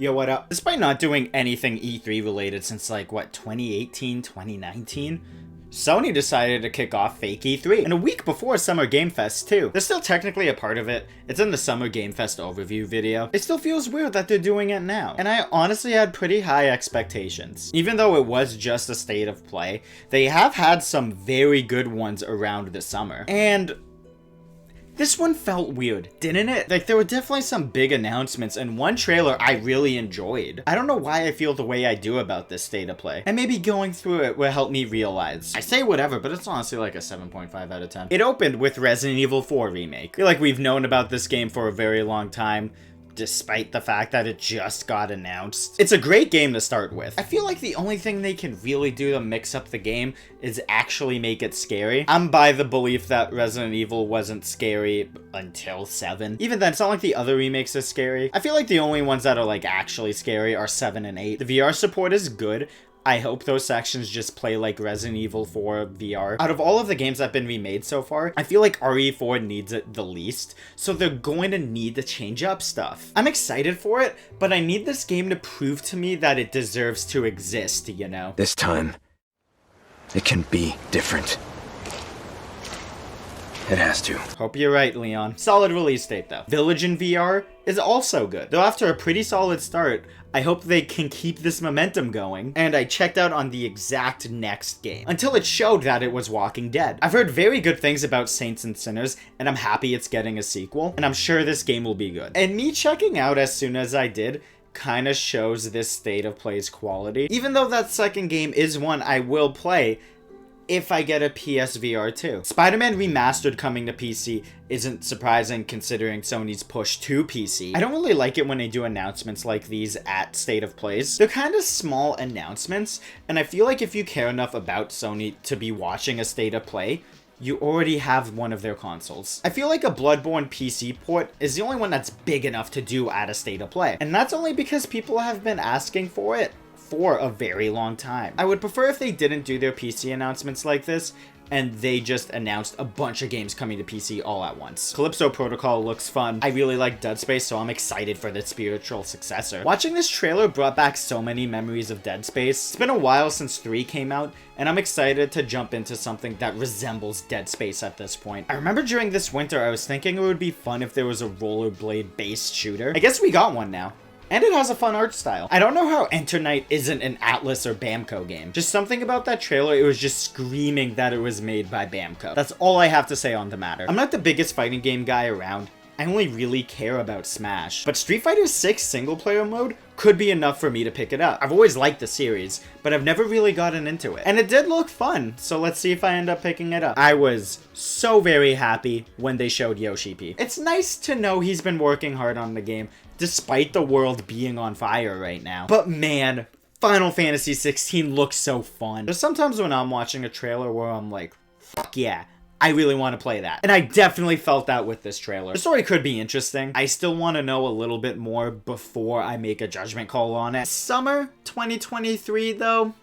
Yo, what up? Despite not doing anything E3 related since like, what, 2018, 2019? Sony decided to kick off fake E3, and a week before Summer Game Fest too. They're still technically a part of it. It's in the Summer Game Fest overview video. It still feels weird that they're doing it now, and I honestly had pretty high expectations. Even though it was just a state of play, they have had some very good ones around the summer, and this one felt weird, didn't it? Like, there were definitely some big announcements, and one trailer I really enjoyed. I don't know why I feel the way I do about this state of play, and maybe going through it will help me realize. I say whatever, but it's honestly like a 7.5 out of 10. It opened with Resident Evil 4 Remake. I feel like we've known about this game for a very long time, despite the fact that it just got announced. It's a great game to start with. I feel like the only thing they can really do to mix up the game is actually make it scary. I'm by the belief that Resident Evil wasn't scary until 7. Even then, it's not like the other remakes are scary. I feel like the only ones that are like actually scary are 7 and 8. The VR support is good. I hope those sections just play like Resident Evil 4 VR. Out of all of the games that have been remade so far, I feel like RE4 needs it the least, so they're going to need to change up stuff. I'm excited for it, but I need this game to prove to me that it deserves to exist, you know? This time, it can be different. It has to. Hope you're right, Leon. Solid release date, though. Village in VR is also good. Though after a pretty solid start, I hope they can keep this momentum going, and I checked out on the exact next game, until it showed that it was Walking Dead. I've heard very good things about Saints and Sinners, and I'm happy it's getting a sequel, and I'm sure this game will be good. And me checking out as soon as I did kinda shows this state of play's quality. Even though that second game is one I will play, if I get a PSVR 2. Spider-Man Remastered coming to PC isn't surprising considering Sony's push to PC. I don't really like it when they do announcements like these at State of Plays. They're kind of small announcements, and I feel like if you care enough about Sony to be watching a State of Play, you already have one of their consoles. I feel like a Bloodborne PC port is the only one that's big enough to do at a State of Play, and that's only because people have been asking for it for a very long time. I would prefer if they didn't do their PC announcements like this, and they just announced a bunch of games coming to PC all at once. Calypso Protocol looks fun. I really like Dead Space, so I'm excited for the spiritual successor. Watching this trailer brought back so many memories of Dead Space. It's been a while since 3 came out, and I'm excited to jump into something that resembles Dead Space at this point. I remember during this winter, I was thinking it would be fun if there was a rollerblade-based shooter. I guess we got one now. And it has a fun art style. I don't know how Enter Night isn't an Atlas or Bamco game. Just something about that trailer, it was just screaming that it was made by Bamco. That's all I have to say on the matter. I'm not the biggest fighting game guy around. I only really care about Smash. But Street Fighter 6 single player mode could be enough for me to pick it up. I've always liked the series, but I've never really gotten into it. And it did look fun, so let's see if I end up picking it up. I was so very happy when they showed Yoshi P. It's nice to know he's been working hard on the game, despite the world being on fire right now. But man, Final Fantasy 16 looks so fun. There's sometimes when I'm watching a trailer where I'm like, fuck yeah, I really want to play that. And I definitely felt that with this trailer. The story could be interesting. I still want to know a little bit more before I make a judgment call on it. Summer 2023 though,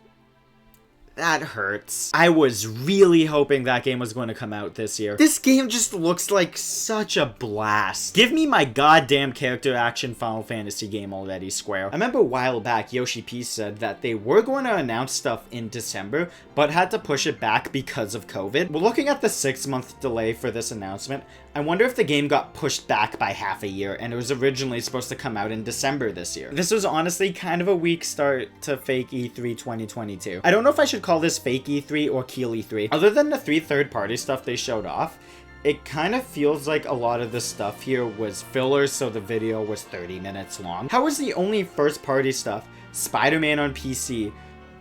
that hurts. I was really hoping that game was going to come out this year. This game just looks like such a blast. Give me my goddamn character action Final Fantasy game already, Square. I remember a while back, Yoshi P said that they were going to announce stuff in December, but had to push it back because of COVID. We're looking at the 6-month delay for this announcement. I wonder if the game got pushed back by half a year and it was originally supposed to come out in December this year. This was honestly kind of a weak start to fake E3 2022. I don't know if I should call this fake E3 or Keel E3. Other than the 3 third-party stuff they showed off, it kind of feels like a lot of the stuff here was fillers, so the video was 30 minutes long. How was the only first-party stuff, Spider-Man on PC,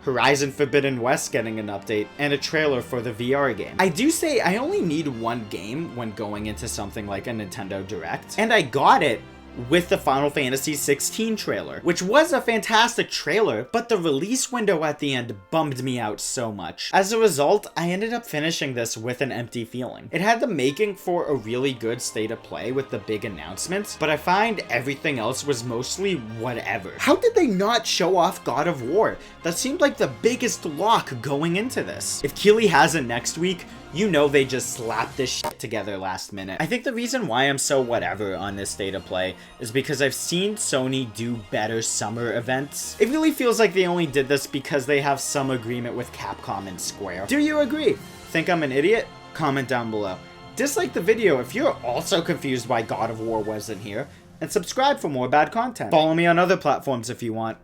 Horizon Forbidden West getting an update, and a trailer for the VR game? I do say I only need one game when going into something like a Nintendo Direct, and I got it with the Final Fantasy 16 trailer, which was a fantastic trailer, but the release window at the end bummed me out so much. As a result, I ended up finishing this with an empty feeling. It had the making for a really good state of play with the big announcements, but I find everything else was mostly whatever. How did they not show off God of War? That seemed like the biggest lock going into this. If Keely has it next week, you know they just slapped this shit together last minute. I think the reason why I'm so whatever on this state of play is because I've seen Sony do better summer events. It really feels like they only did this because they have some agreement with Capcom and Square. Do you agree? Think I'm an idiot? Comment down below. Dislike the video if you're also confused why God of War wasn't here, and subscribe for more bad content. Follow me on other platforms if you want.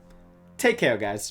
Take care, guys.